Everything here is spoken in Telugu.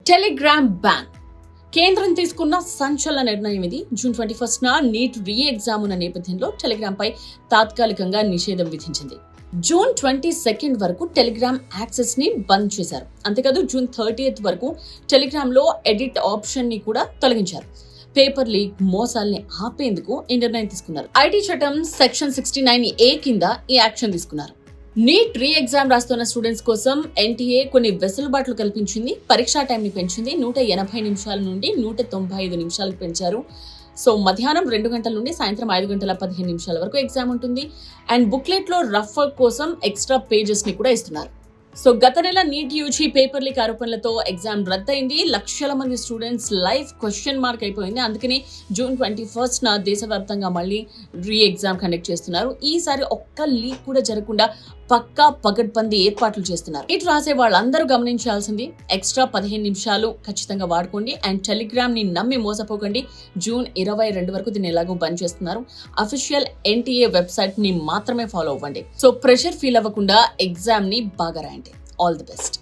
Telegram ban. కేంద్రం తీసుకున్న సంచలన నిర్ణయం ఇది. జూన్ 21న నీట్ రీ ఎగ్జామ్ ఉన్న నేపథ్యంలో టెలిగ్రామ్ పై తాత్కాలికంగా నిషేధం విధించింది. జూన్ 22 వరకు టెలిగ్రామ్ యాక్సెస్ ని బంద్ చేశారు. అంతేకాదు జూన్ 30 వరకు టెలిగ్రామ్ లో ఎడిట్ ఆప్షన్ ని కూడా తొలగించారు. పేపర్ లీక్ మోసాల్ని ఆపేందుకు ఈ నిర్ణయం తీసుకున్నారు. ఐటీ చట్టం సెక్షన్ 69A కింద ఈ యాక్షన్ తీసుకున్నారు. నీట్ రీ ఎగ్జామ్ రాస్తున్న స్టూడెంట్స్ కోసం ఎన్టీఏ కొన్ని వెసులుబాట్లు కల్పించింది. పరీక్షా టైంని పెంచింది. 180 నిమిషాల నుండి 195 నిమిషాలకు పెంచారు. సో మధ్యాహ్నం 2 గంటల నుండి సాయంత్రం 5 గంటల 15 నిమిషాల వరకు ఎగ్జామ్ ఉంటుంది. అండ్ బుక్లెట్ లో రఫ్ కోసం ఎక్స్ట్రా పేజెస్ ని కూడా ఇస్తున్నారు. సో గత నెల నీట్ యూజీ పేపర్ లీక్ ఆరోపణలతో ఎగ్జామ్ రద్దయింది. లక్షల మంది స్టూడెంట్స్ లైఫ్ క్వశ్చన్ మార్క్ అయిపోయింది. అందుకని జూన్ 21న దేశవ్యాప్తంగా మళ్ళీ రీ ఎగ్జామ్ కండక్ట్ చేస్తున్నారు. ఈసారి ఒక్క లీక్ కూడా జరగకుండా పక్కా పగడ్బందీ ఏర్పాట్లు చేస్తున్నారు. ఇటు రాసే వాళ్ళందరూ గమనించాల్సింది ఎక్స్ట్రా 15 నిమిషాలు ఖచ్చితంగా వాడుకోండి. అండ్ టెలిగ్రామ్ ని నమ్మి మోసపోకండి. జూన్ 22 వరకు దీన్ని ఎలాగో బంద్ చేస్తున్నారు. అఫీషియల్ ఎన్టీఏ వెబ్సైట్ ని మాత్రమే ఫాలో అవ్వండి. సో ప్రెషర్ ఫీల్ అవ్వకుండా ఎగ్జామ్ ని బాగా రాయండి. All the best.